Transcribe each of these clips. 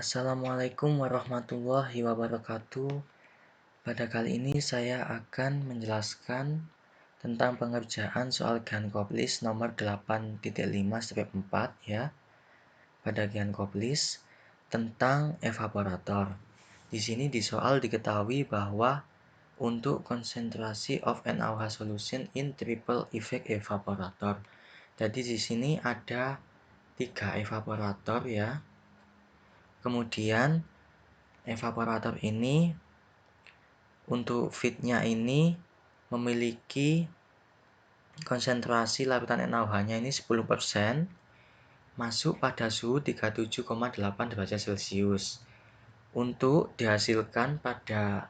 Assalamualaikum warahmatullahi wabarakatuh. Pada kali ini saya akan menjelaskan tentang pengerjaan soal Giancoplis nomor 8.5/4 ya. Pada Giancoplis tentang evaporator. Di sini di soal diketahui bahwa untuk konsentrasi of NaOH solution in triple effect evaporator. Jadi di sini ada 3 evaporator ya. Kemudian evaporator ini untuk feednya ini memiliki konsentrasi larutan NaOH-nya ini 10%, masuk pada suhu 37,8 derajat Celcius. Untuk dihasilkan pada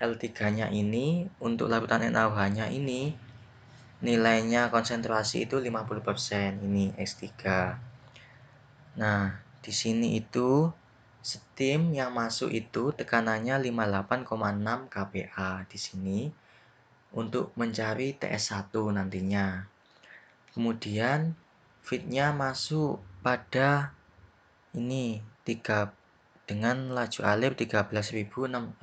L3-nya ini, untuk larutan NaOH-nya ini nilainya konsentrasi itu 50%, ini X3. Nah, di sini itu steam yang masuk itu tekanannya 58,6 kPa di sini untuk mencari TS1 nantinya. Kemudian feednya masuk pada ini 3 dengan laju alir 13.608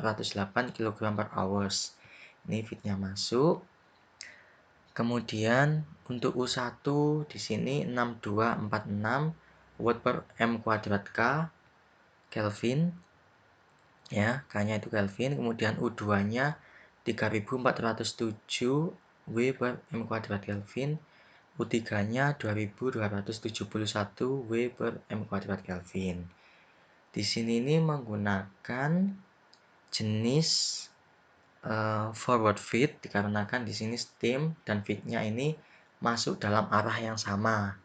kg/h. Ini feednya masuk. Kemudian untuk U1 di sini 6246 watt per m² K Kelvin ya, K-nya itu Kelvin. Kemudian U2-nya 3407 W per m² Kelvin. U3-nya 2271 W per m² Kelvin. Di sini ini menggunakan jenis forward feed dikarenakan di sini steam dan feednya ini masuk dalam arah yang sama.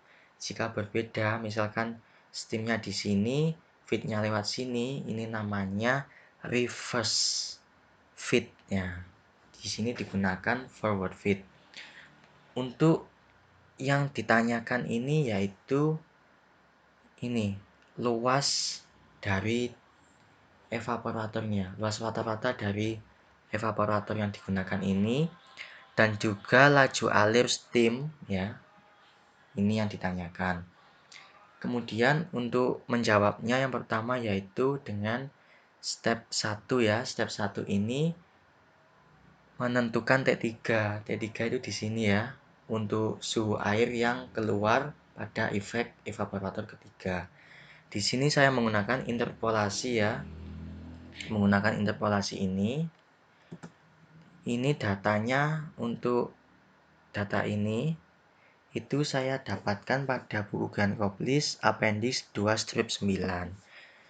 Jika berbeda, misalkan steamnya di sini, feednya lewat sini, ini namanya reverse feed ya. Di sini digunakan forward feed. Untuk yang ditanyakan ini yaitu ini luas dari evaporatornya, luas rata-rata dari evaporator yang digunakan ini dan juga laju alir steam ya. Ini yang ditanyakan. Kemudian untuk menjawabnya yang pertama yaitu dengan step 1 ya. Step 1 ini menentukan T3. T3 itu di sini ya. Untuk suhu air yang keluar pada efek evaporator ketiga. Di sini saya menggunakan interpolasi ya. Menggunakan interpolasi ini. Ini datanya untuk data ini itu saya dapatkan pada buku Giancoplis Appendix 2 strip 9.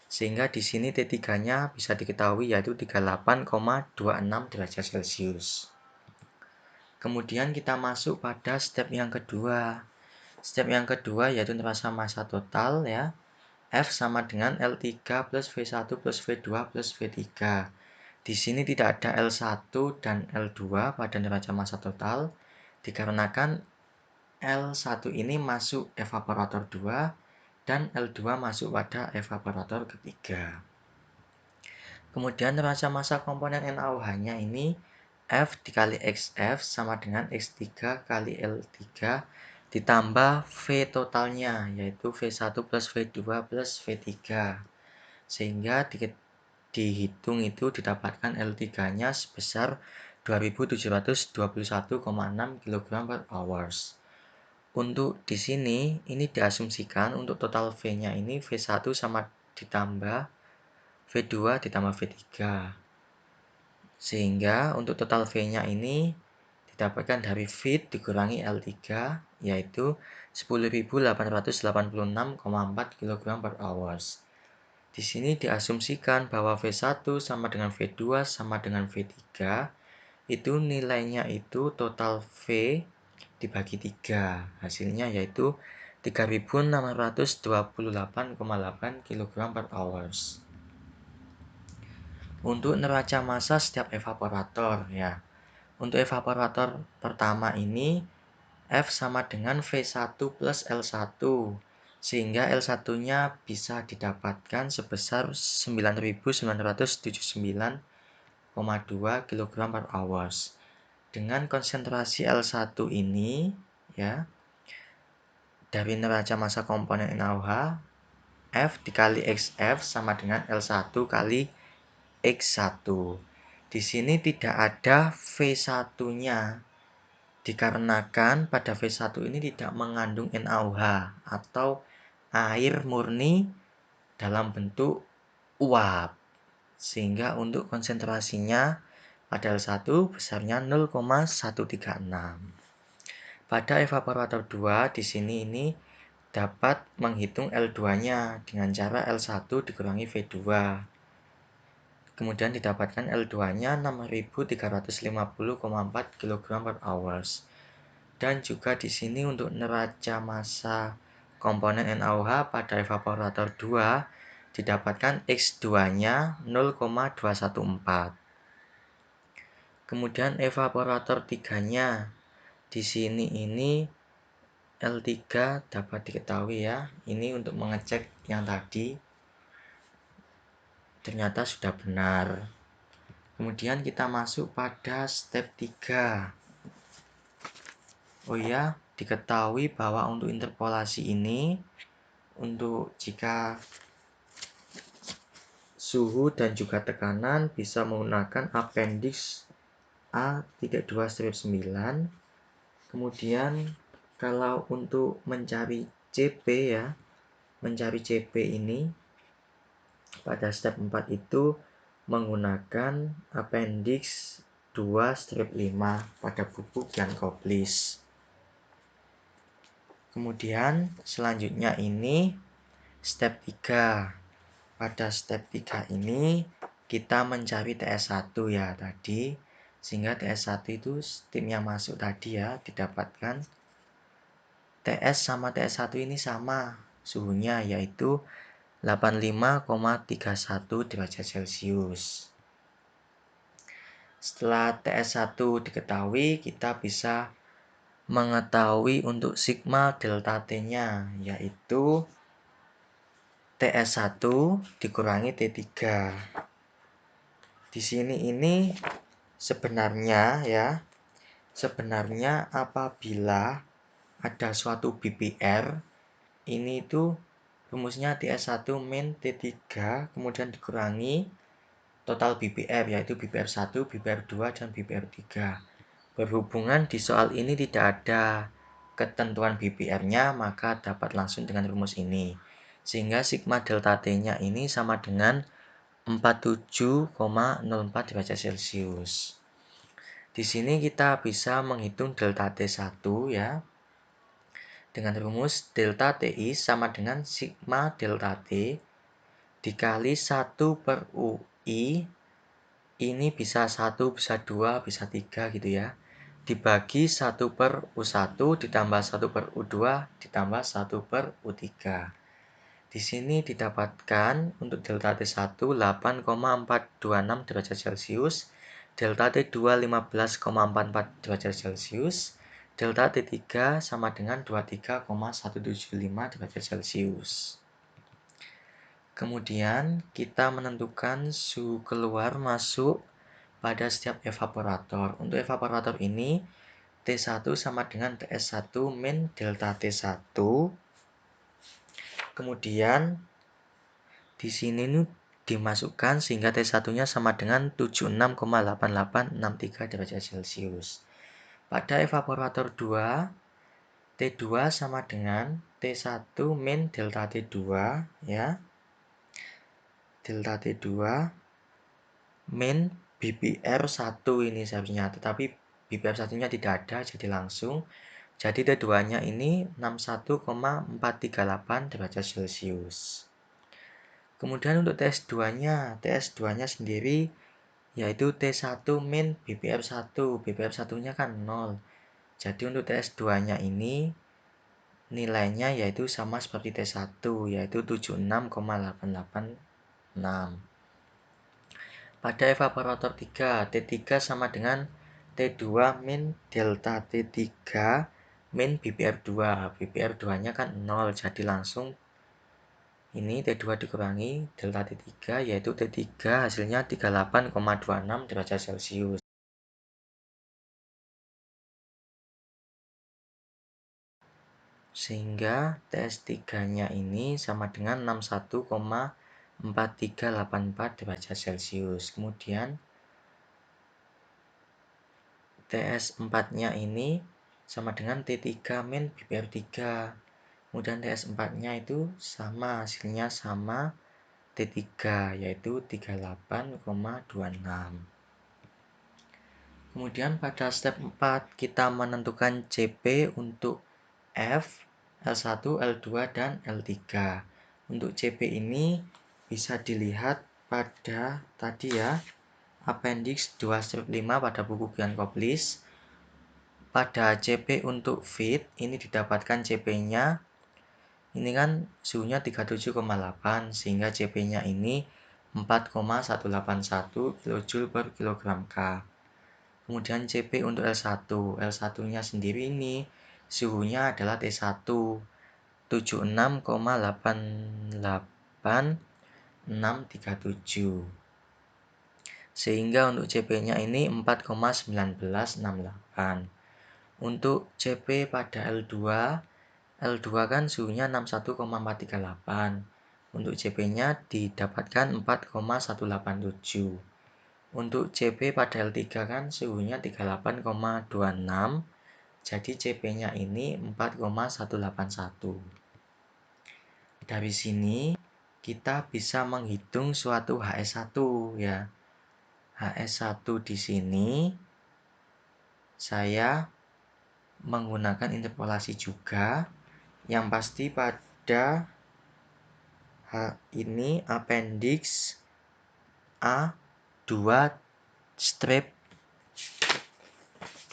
Sehingga di sini T3-nya bisa diketahui yaitu 38,26 derajat Celcius. Kemudian kita masuk pada step yang kedua. Step yang kedua yaitu neraca massa total ya. F sama dengan L3 plus V1 plus V2 plus V3. Di sini tidak ada L1 dan L2 pada neraca massa total dikarenakan L1 ini masuk evaporator 2 dan L2 masuk pada evaporator ketiga. Kemudian neraca massa komponen NaOH-nya ini F dikali XF sama dengan X3 kali L3 ditambah V totalnya yaitu V1 plus V2 plus V3. Sehingga dihitung itu didapatkan L3-nya sebesar 2721,6 kg/h. Untuk di sini ini diasumsikan untuk total V-nya ini V1 sama ditambah V2 ditambah V3. Sehingga untuk total V-nya ini didapatkan dari feed dikurangi L3 yaitu 10.886,4 kg/h. Di sini diasumsikan bahwa V1 sama dengan V2 sama dengan V3 itu nilainya itu total V dibagi 3. Hasilnya yaitu 3.628,8 kg/h. Untuk neraca massa setiap evaporator ya. Untuk evaporator pertama ini F sama dengan V1 plus L1 sehingga L1-nya bisa didapatkan sebesar 9.979,2 kg/h. Dengan konsentrasi L1 ini ya dari neraca massa komponen NaOH F dikali XF sama dengan L1 kali X1. Di sini tidak ada V1-nya. Dikarenakan pada V1 ini tidak mengandung NaOH atau air murni dalam bentuk uap. Sehingga untuk konsentrasinya pada L1 besarnya 0,136. Pada evaporator 2 di sini ini dapat menghitung L2-nya dengan cara L1 dikurangi V2. Kemudian didapatkan L2-nya 6350,4 kg/h. Dan juga di sini untuk neraca massa komponen NaOH pada evaporator 2 didapatkan X2-nya 0,214. Kemudian evaporator 3-nya di sini ini L3 dapat diketahui ya. Ini untuk mengecek yang tadi ternyata sudah benar. Kemudian kita masuk pada step 3. Oh ya, diketahui bahwa untuk interpolasi ini, untuk jika suhu dan juga tekanan bisa menggunakan appendix A-2-9. Kemudian kalau untuk mencari CP ya, mencari CP ini pada step 4 itu menggunakan appendix 2-5 pada bubuk Jankowicz. Kemudian selanjutnya ini step 3. Pada step 3 ini kita mencari TS1 ya tadi. Sehingga TS1 itu steam yang masuk tadi ya didapatkan. TS sama TS1 ini sama suhunya yaitu 85,31 derajat Celcius. Setelah TS1 diketahui, kita bisa mengetahui untuk sigma delta T-nya, yaitu TS1 dikurangi T3. Di sini ini sebenarnya apabila ada suatu BBR, ini itu rumusnya TS1 min T3 kemudian dikurangi total BBR yaitu BBR1, BBR2, dan BBR3. Berhubungan di soal ini tidak ada ketentuan BBR-nya, maka dapat langsung dengan rumus ini. Sehingga sigma delta T-nya ini sama dengan 47,04 derajat Celcius. Di sini kita bisa menghitung delta T1 ya. Dengan rumus delta TI sama dengan sigma delta T dikali 1/UI. Ini bisa 1, bisa 2, bisa 3 gitu ya. Dibagi 1/U1 ditambah 1/U2 ditambah 1/U3. Di sini didapatkan untuk delta T1 8,426 derajat Celcius, delta T2 15,44 derajat Celcius, delta T3 sama dengan 23,175 derajat Celcius. Kemudian kita menentukan suhu keluar masuk pada setiap evaporator. Untuk evaporator ini T1 sama dengan TS1 min delta T1. Kemudian di sini nih dimasukkan sehingga T1-nya sama dengan 76,8863 derajat Celcius. Pada evaporator 2, T2 sama dengan T1 min delta T2 ya. Delta T2 min BBR1 ini seharusnya, tetapi BBR1-nya tidak ada jadi langsung. Jadi T2-nya ini 61,438 derajat Celcius. Kemudian untuk TS2-nya sendiri yaitu T1 min BBR1. BBR1-nya kan 0. Jadi untuk TS2-nya ini nilainya yaitu sama seperti T1 yaitu 76,886. Pada evaporator 3, T3 sama dengan T2 min delta T3 min BBR2. BBR2-nya kan 0, jadi langsung ini T2 dikurangi delta T3 yaitu T3 hasilnya 38,26 derajat Celcius. Sehingga TS3-nya ini sama dengan 61,4384 derajat Celcius. Kemudian TS4-nya ini sama dengan T3 min BPR3. Kemudian TS4-nya itu sama, hasilnya sama T3, yaitu 38,26. Kemudian pada step 4, kita menentukan CP untuk F, L1, L2, dan L3. Untuk CP ini bisa dilihat pada tadi ya, appendix 2 strip 5 pada buku Gian Koplis. Pada CP untuk feed, ini didapatkan CP-nya, ini kan suhunya 37,8, sehingga CP-nya ini 4,181 kJ per kilogram K. Kemudian CP untuk L1. L1-nya sendiri ini suhunya adalah T1, 76,88637. Sehingga untuk CP-nya ini 4,1968. Untuk CP pada L2, L2 kan suhunya 61,438. Untuk CP-nya didapatkan 4,187. Untuk CP pada L3 kan suhunya 38,26. Jadi CP-nya ini 4,181. Dari sini kita bisa menghitung suatu HS1 ya. HS1 di sini saya menggunakan interpolasi juga. Yang pasti pada ini appendix A2 strip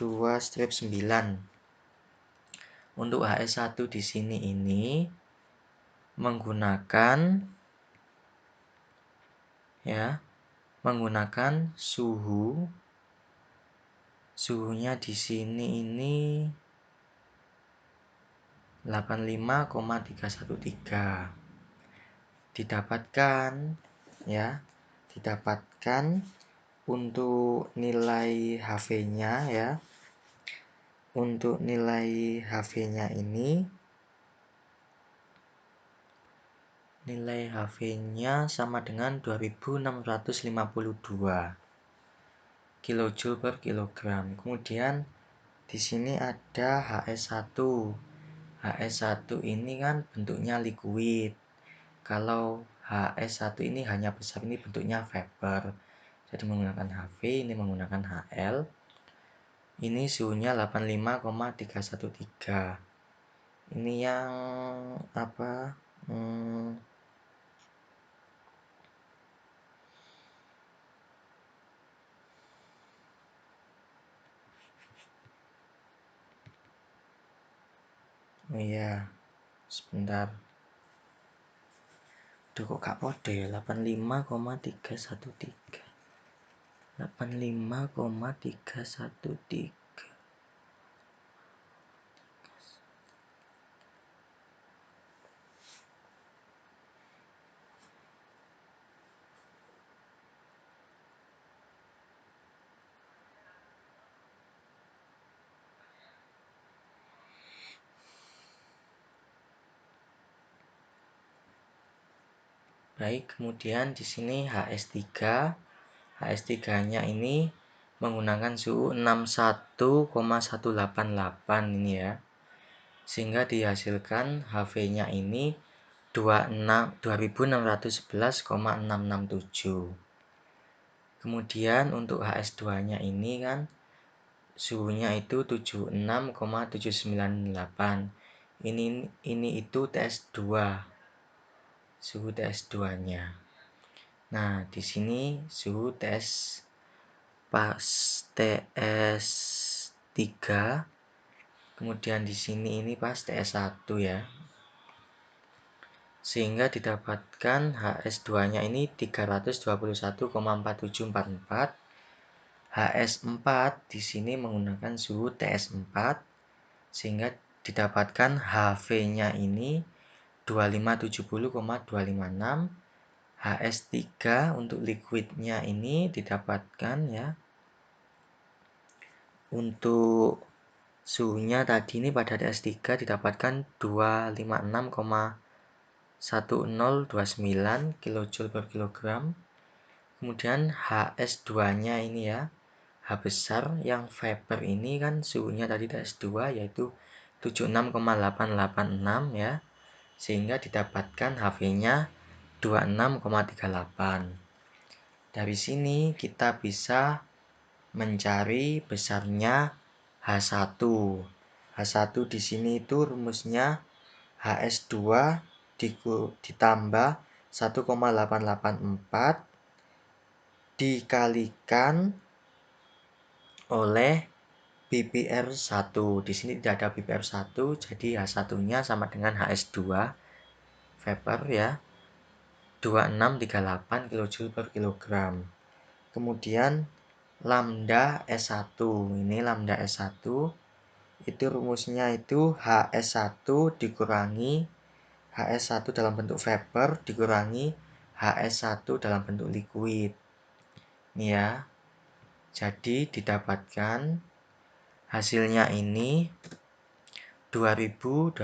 9. Untuk HS1 di sini ini menggunakan suhunya di sini ini 85,313. Didapatkan untuk nilai HV-nya ya. Untuk nilai HV-nya ini sama dengan 2652 kJ per kilogram. Kemudian di sini ada HS1. HS1 ini kan bentuknya liquid. Kalau HS1 ini hanya besar, ini bentuknya vapor. Jadi menggunakan HV, ini menggunakan HL. Ini suhunya 85,313. Ini yang apa? Oh iya, sebentar. Duh kok gak pode ya, 85,313. 85,313. Baik, kemudian di sini HS3. HS3-nya ini menggunakan suhu 61,188 ini ya. Sehingga dihasilkan HV-nya ini 2611,667. Kemudian untuk HS2-nya ini kan suhunya itu 76,798. Ini itu TS2. Suhu TS2-nya. Nah, di sini suhu pas TS3. Kemudian di sini ini pas TS1 ya. Sehingga didapatkan HS2-nya ini 321,4744. HS4 di sini menggunakan suhu TS4 sehingga didapatkan HV-nya ini 2570,256. HS3 untuk liquidnya ini didapatkan ya untuk Suhunya tadi ini pada DS3 didapatkan 256,1029 kJ per kilogram. Kemudian HS2-nya ini ya, H besar yang vapor ini kan suhunya tadi DS2 yaitu 76,886 ya. Sehingga didapatkan HV-nya 26,38. Dari sini kita bisa mencari besarnya H1. H1 di sini itu rumusnya HS2 ditambah 1,884 dikalikan oleh BPR1. Di sini tidak ada BPR1, jadi H1-nya sama dengan HS2 vapor ya. 2638 kJ per kilogram. Kemudian lambda S1. Ini lambda S1 itu rumusnya itu HS1 dikurangi HS1 dalam bentuk vapor dikurangi HS1 dalam bentuk liquid. Ini ya. Jadi didapatkan hasilnya ini 2295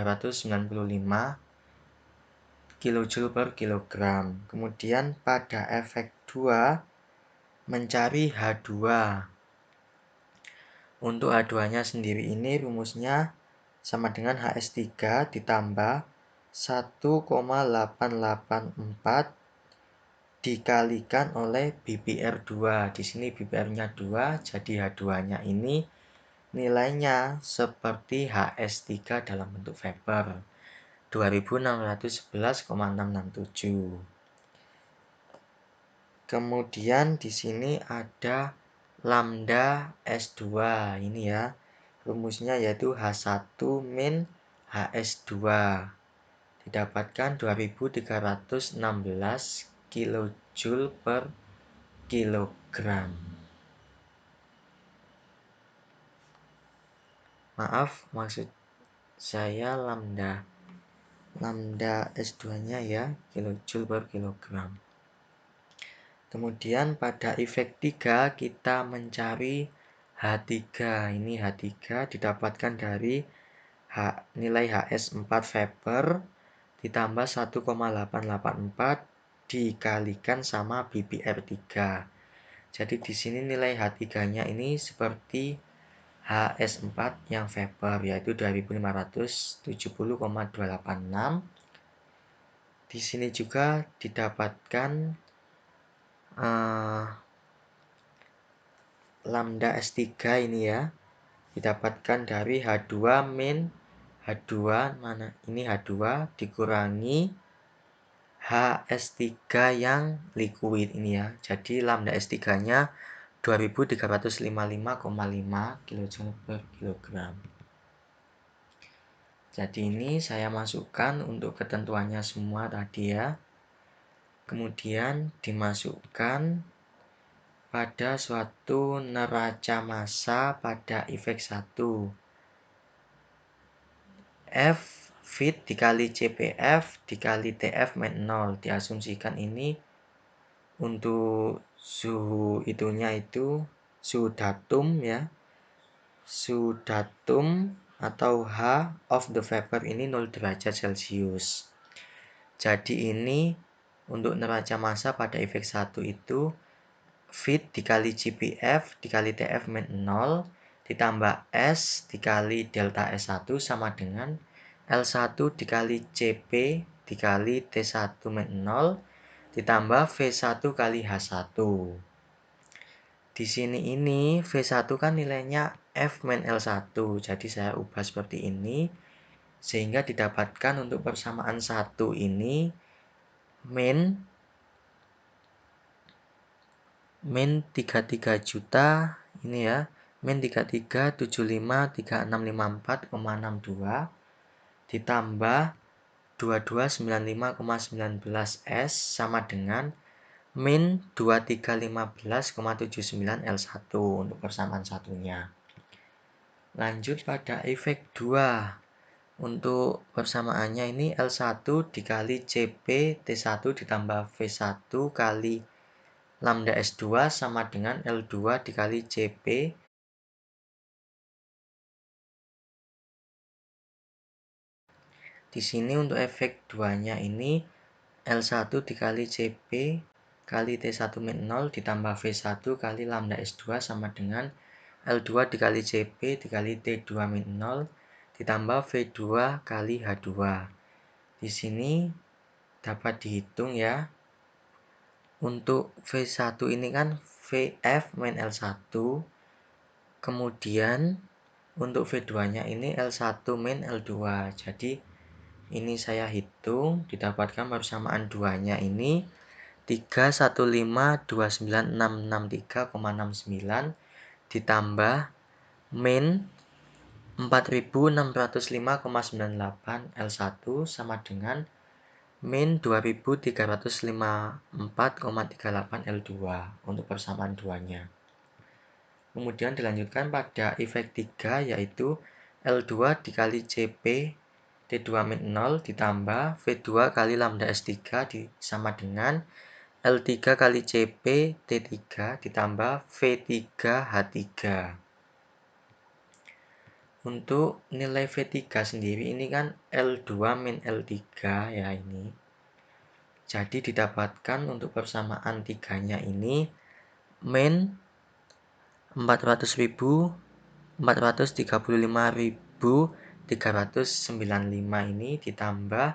kJ per kilogram. Kemudian pada efek 2 mencari H2. Untuk H2-nya sendiri ini rumusnya sama dengan HS3 ditambah 1,884 dikalikan oleh BPR2. Di sini BPR-nya 2, jadi H2-nya ini nilainya seperti HS3 dalam bentuk vapor. 2611,667. Kemudian di sini ada lambda S2 ini ya. Rumusnya yaitu H1 min HS2. Didapatkan 2316 kJ per kilogram. Maaf, maksud saya lambda S2-nya ya, kilojoule per kilogram. Kemudian pada efek 3 kita mencari H3. Ini H3 didapatkan dari nilai HS4 vapor ditambah 1,884 dikalikan sama BPR3. Jadi di sini nilai H3-nya ini seperti HS4 yang vapor yaitu 2570,286. Di sini juga didapatkan lambda S3 ini ya. Didapatkan dari H2 min H2 mana? Ini H2 dikurangi HS3 yang liquid ini ya. Jadi lambda S3-nya 2355,5 kJ per kilogram. Jadi ini saya masukkan untuk ketentuannya semua tadi ya. Kemudian dimasukkan pada suatu neraca massa pada efek 1. F fit dikali CPF dikali TF min 0. Diasumsikan ini untuk suhu itunya itu suhu datum ya. Suhu datum atau H of the vapor ini 0 derajat Celcius. Jadi ini untuk neraca massa pada efek 1 itu fit dikali CPF dikali TF min 0 ditambah S dikali delta S1 sama dengan L1 dikali CP dikali T1 min 0 ditambah V1 kali H1. Di sini ini V1 kan nilainya F min L1. Jadi saya ubah seperti ini sehingga didapatkan untuk persamaan 1 ini min 33 juta ini ya, min 33753654,62 ditambah 2295,19 S sama dengan min 2315,79 L1 untuk persamaan satunya. Lanjut pada efek 2. Untuk persamaannya ini L1 dikali CP T1 ditambah V1 kali lambda S2 sama dengan L2 dikali CP Di sini untuk efek 2-nya ini L1 dikali CP kali T1 min 0 ditambah V1 kali lambda S2 sama dengan L2 dikali CP dikali T2 min 0 ditambah V2 kali H2. Di sini dapat dihitung ya. Untuk V1 ini kan VF min L1. Kemudian untuk V2-nya ini L1 min L2. Jadi ini saya hitung didapatkan persamaan 2-nya ini 315296663,69 ditambah min 4605,98 L1 sama dengan min 2354,38 L2 untuk persamaan 2-nya. Kemudian dilanjutkan pada efek 3 yaitu L2 dikali CP T2 min 0 ditambah V2 kali lambda S3 sama dengan L3 kali CP T3 ditambah V3 H3. Untuk nilai V3 sendiri ini kan L2 min L3 ya ini. Jadi didapatkan untuk persamaan 3-nya ini min 435.395 ini ditambah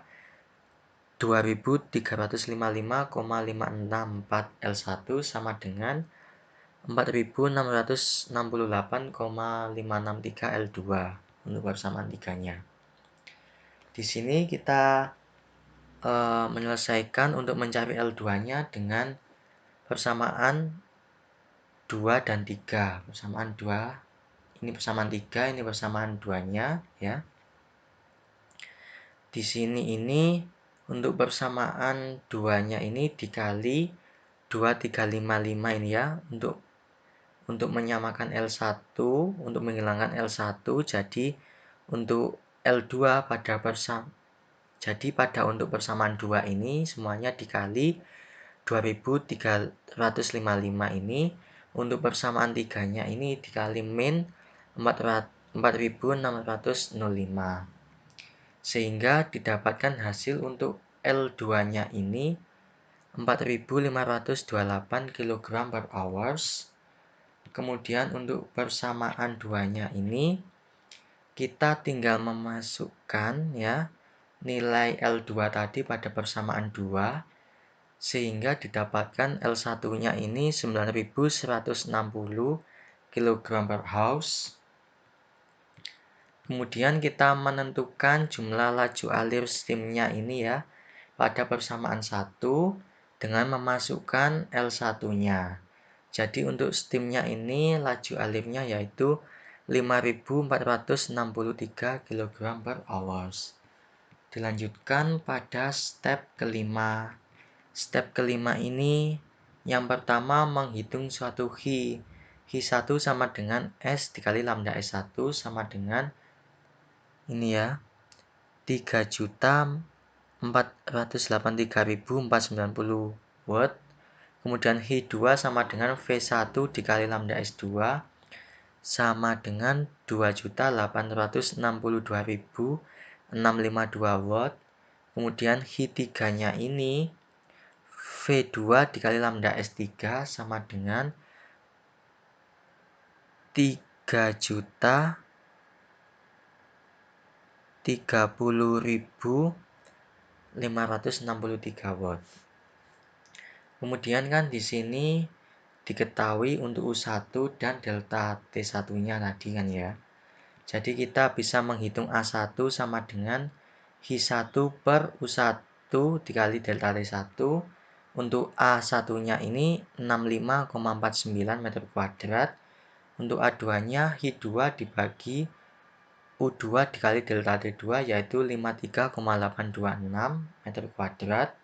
2355,564 L1 sama dengan 4668,563 L2 untuk persamaan 3-nya. Di sini kita menyelesaikan untuk mencari L2-nya dengan persamaan 2 dan 3. Persamaan 2, ini persamaan 3, ini persamaan 2-nya ya. Di sini ini untuk persamaan 2-nya ini dikali 2355 ini ya untuk menyamakan L1 untuk menghilangkan L1 jadi untuk L2 pada untuk persamaan 2 ini semuanya dikali 2355 ini untuk persamaan 3-nya ini dikali min 4605 sehingga didapatkan hasil untuk L2-nya ini 4528 kg per hours. Kemudian untuk persamaan 2-nya ini kita tinggal memasukkan ya nilai L2 tadi pada persamaan 2 sehingga didapatkan L1-nya ini 9160 kg per hours. Kemudian kita menentukan jumlah laju alir steamnya ini ya pada persamaan 1 dengan memasukkan L1-nya. Jadi untuk steamnya ini laju alirnya yaitu 5463 kg per hours. Dilanjutkan pada step kelima. Step kelima ini yang pertama menghitung suatu Hi. Hi1 sama dengan S dikali lambda S1 sama dengan ini ya 3.483.490 watt. Kemudian Hi2 sama dengan V1 dikali lambda S2 sama dengan 2.862.652 watt. Kemudian Hi3-nya ini V2 dikali lambda S3 sama dengan 3.030.563 watt. Kemudian kan di sini diketahui untuk U1 dan delta T1-nya tadi kan ya. Jadi kita bisa menghitung A1 sama dengan Hi1 per U1 dikali delta T1. Untuk A1-nya ini 65,49 meter kuadrat. Untuk A2-nya Hi2 dibagi U2 dikali delta T2 yaitu 53,826 meter kuadrat.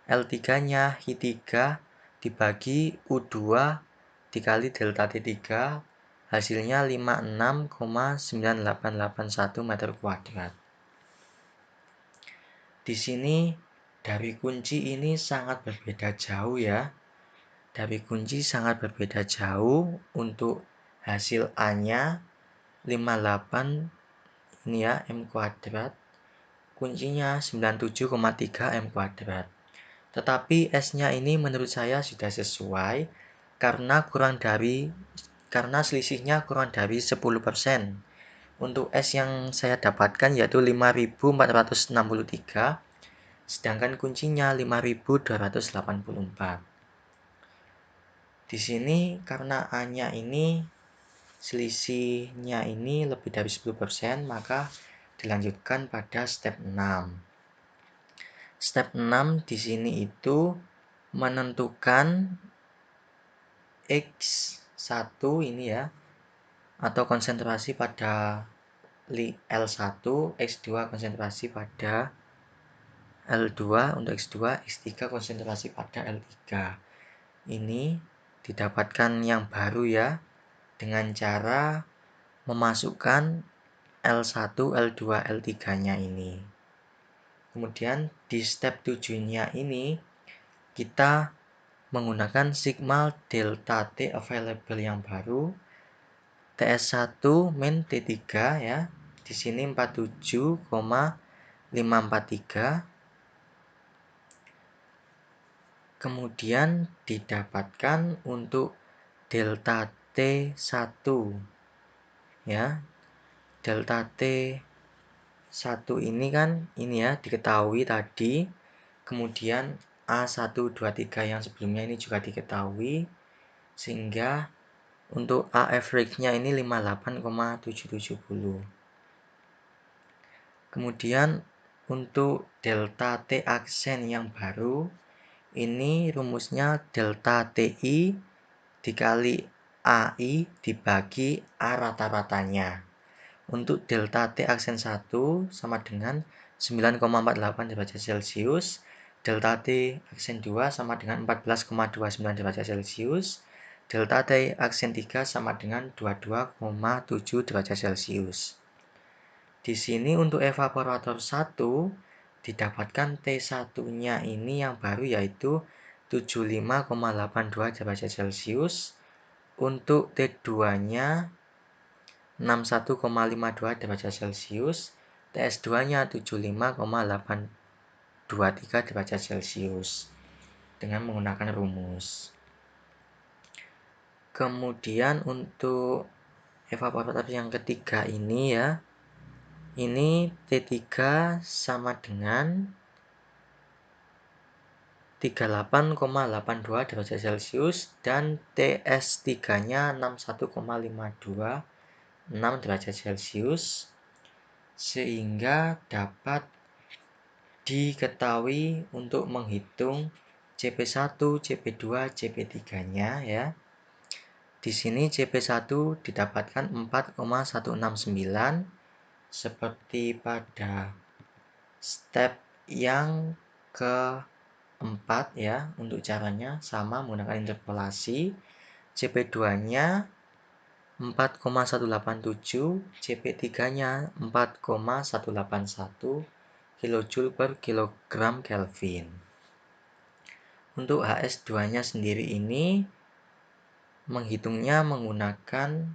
L3-nya Hi3 dibagi U2 dikali delta T3 hasilnya 56,9881 meter kuadrat. Di sini dari kunci ini sangat berbeda jauh ya. Dari kunci sangat berbeda jauh untuk hasil A-nya 58 ini ya M kuadrat. kuncinya 97,3 m². Tetapi S-nya ini menurut saya sudah sesuai karena selisihnya kurang dari 10%. Untuk S yang saya dapatkan yaitu 5463, sedangkan kuncinya 5284. Di sini karena A-nya ini selisihnya ini lebih dari 10%, maka dilanjutkan pada step 6. Step 6 di sini itu menentukan X1 ini ya, atau konsentrasi pada L1, X2 konsentrasi pada L2, untuk X2, X3 konsentrasi pada L3. Ini didapatkan yang baru ya, dengan cara memasukkan L1, L2, L3-nya ini. Kemudian di step 7-nya ini kita menggunakan sigma delta T available yang baru, TS1 min T3 ya. Di sini 47,543. Kemudian didapatkan untuk delta T1 ya. Delta T1 ini kan ini ya diketahui tadi. Kemudian A123 yang sebelumnya ini juga diketahui, sehingga untuk A average-nya ini 58,770. Kemudian untuk delta T aksen yang baru, ini rumusnya delta TI dikali AI dibagi A rata-ratanya. Untuk delta T aksen 1 sama dengan 9,48 derajat Celcius, delta T aksen 2 sama dengan 14,29 derajat Celcius, delta T aksen 3 sama dengan 22,7 derajat Celcius. Di sini untuk evaporator 1 didapatkan T1-nya ini yang baru yaitu 75,82 derajat Celcius. Untuk T2-nya 61,52 derajat Celcius, TS2-nya 75,823 derajat Celcius dengan menggunakan rumus. Kemudian untuk evaporator yang ketiga ini ya, ini T3 sama dengan 38,82 derajat Celcius dan TS3-nya 61,526 derajat Celcius, sehingga dapat diketahui untuk menghitung CP1, CP2, CP3-nya ya. Di sini CP1 didapatkan 4,169 seperti pada step yang keempat ya. Untuk caranya sama menggunakan interpolasi. CP2-nya 4,187, CP3-nya 4,181 kilojoule per kilogram Kelvin. Untuk HS2-nya sendiri ini menghitungnya menggunakan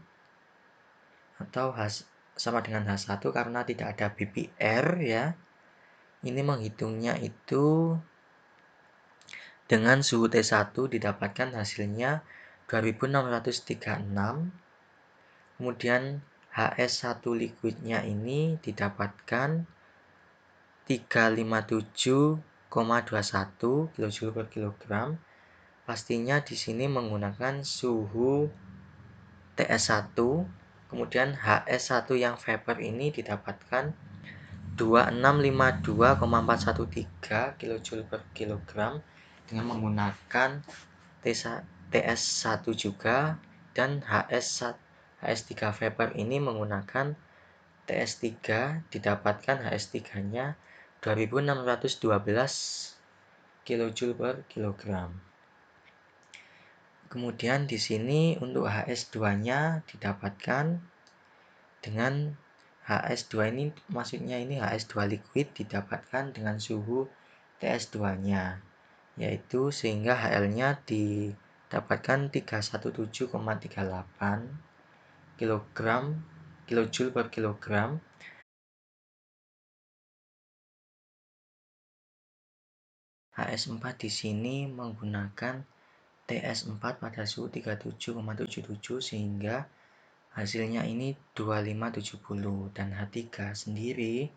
atau sama dengan H1 karena tidak ada BPR ya. Ini menghitungnya itu dengan suhu T1 didapatkan hasilnya 2636. Kemudian HS1 liquidnya ini didapatkan 357,21 kJ per kilogram. Pastinya di sini menggunakan suhu TS1. Kemudian HS1 yang vapor ini didapatkan 2652,413 kJ per kilogram dengan menggunakan TS1 juga, dan HS3 vapor ini menggunakan TS3 didapatkan HS3-nya 2612 kJ per kilogram. Kemudian di sini untuk HS2-nya didapatkan dengan HS2 ini, maksudnya ini HS2 liquid didapatkan dengan suhu TS2-nya, yaitu sehingga HL-nya didapatkan 317,38 kJ per kilogram. HS4 di sini menggunakan TS4 pada suhu 37,77 sehingga hasilnya ini 2570, dan H3 sendiri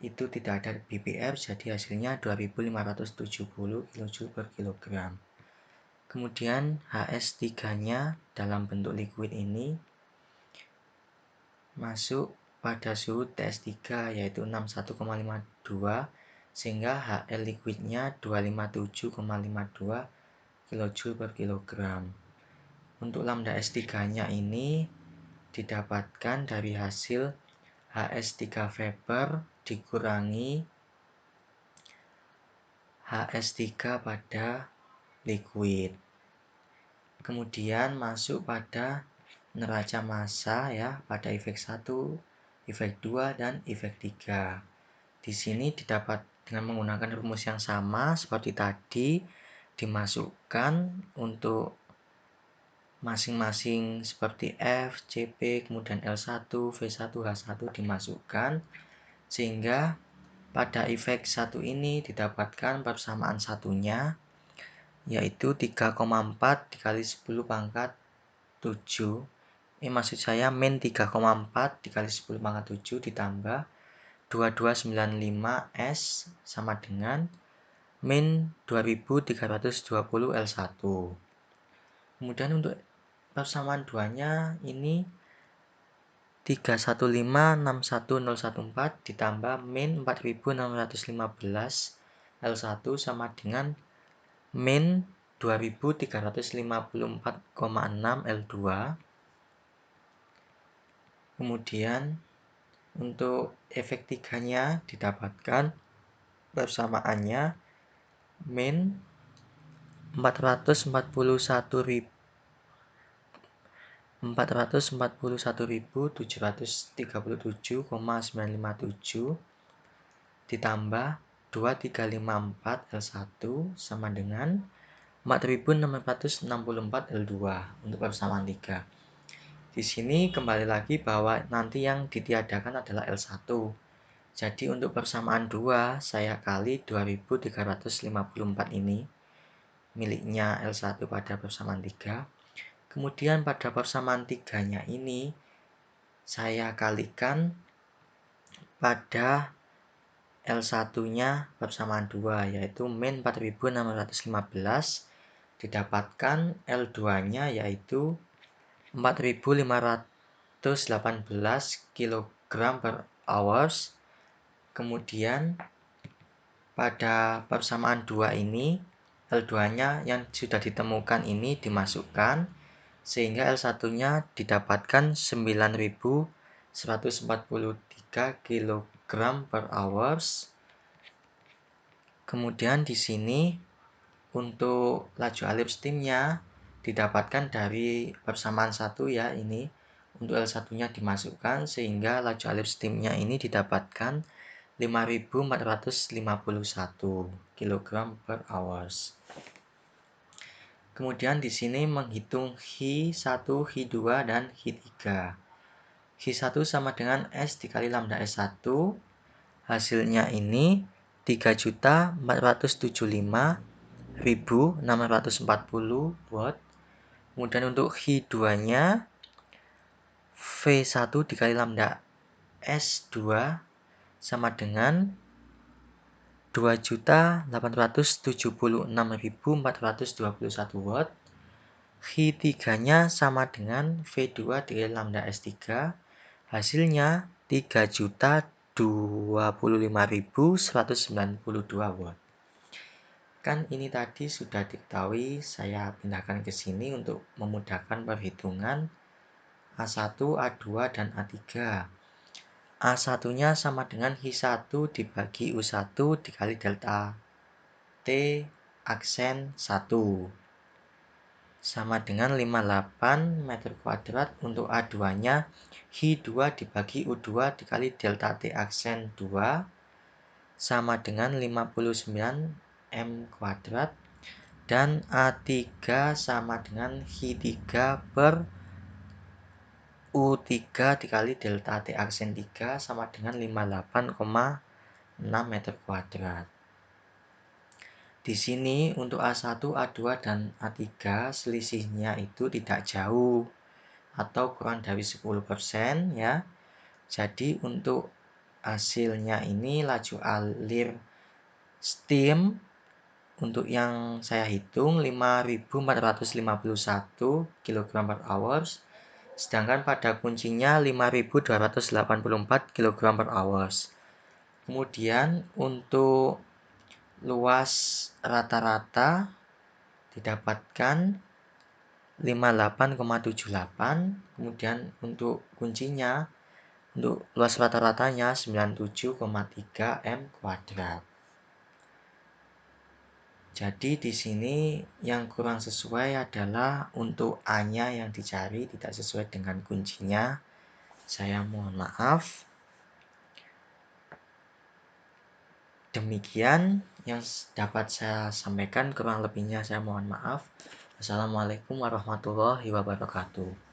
itu tidak ada ppm, jadi hasilnya 2570 kJ per kilogram. Kemudian HS3-nya dalam bentuk liquid ini masuk pada suhu TS3 yaitu 61,52 sehingga HL liquidnya 257,52 kJ per kilogram. Untuk lambda S3-nya ini didapatkan dari hasil HS3 vapor dikurangi HS3 pada liquid. Kemudian masuk pada neraca massa ya, pada efek 1, efek 2, dan efek 3. Di sini didapat dengan menggunakan rumus yang sama seperti tadi, dimasukkan untuk masing-masing seperti F, CP, kemudian L1, V1, H1 dimasukkan sehingga pada efek 1 ini didapatkan persamaan satunya yaitu 3,4 dikali 10 pangkat 7. Ini maksud saya min 3,4 dikali 10 pangkat 7 ditambah 2295 S sama dengan min 2320 L1. Kemudian untuk persamaan 2-nya ini 3156114 ditambah min 4615 L1 sama dengan min 2354,6 L2. Kemudian untuk efek 3-nya didapatkan persamaannya min 441.737,957 ditambah 2354 L1 sama dengan 4664 L2 untuk persamaan 3. Di sini kembali lagi bahwa nanti yang ditiadakan adalah L1. Jadi untuk persamaan 2 saya kali 2354 ini miliknya L1 pada persamaan 3. Kemudian pada persamaan 3-nya ini saya kalikan pada L1-nya persamaan 2 yaitu min 4615 didapatkan L2-nya yaitu 4518 kg per hours. Kemudian pada persamaan 2 ini L2-nya yang sudah ditemukan ini dimasukkan sehingga L1-nya didapatkan 9143 kg per hours. Kemudian di sini untuk laju alip steamnya didapatkan dari persamaan 1 ya ini. Untuk L1-nya dimasukkan sehingga laju alip steamnya ini didapatkan 5451 kg per hours. Kemudian di sini menghitung Hi1, Hi2, dan Hi3. Hi1 sama dengan S dikali lambda S1. Hasilnya ini 3.475.640 watt. Kemudian untuk Hi2-nya V1 dikali lambda S2 sama dengan 2.876.421 watt. Hi3-nya sama dengan V2 dikali lambda S3. Hasilnya 3.025.192 watt. Kan ini tadi sudah diketahui, saya pindahkan ke sini untuk memudahkan perhitungan A1, A2, dan A3. A1-nya sama dengan Hi1 dibagi U1 dikali delta T aksen 1 sama dengan 58 meter kuadrat. Untuk A2-nya Hi2 dibagi U2 dikali delta T aksen 2 sama dengan 59 M kuadrat. Dan A3 sama dengan Hi3 per U3 dikali delta T aksen 3 sama dengan 58,6 meter kuadrat. Di sini untuk A1, A2, dan A3 selisihnya itu tidak jauh atau kurang dari 10% ya. Jadi untuk hasilnya ini laju alir steam untuk yang saya hitung 5.451 kg per hours, sedangkan pada kuncinya 5.284 kg per hours. Kemudian untuk luas rata-rata didapatkan 58,78. Kemudian untuk kuncinya, untuk luas rata-ratanya 97,3 m kuadrat. Jadi di sini yang kurang sesuai adalah untuk A-nya yang dicari tidak sesuai dengan kuncinya. Saya mohon maaf. Demikian yang dapat saya sampaikan, kurang lebihnya saya mohon maaf. Wassalamualaikum warahmatullahi wabarakatuh.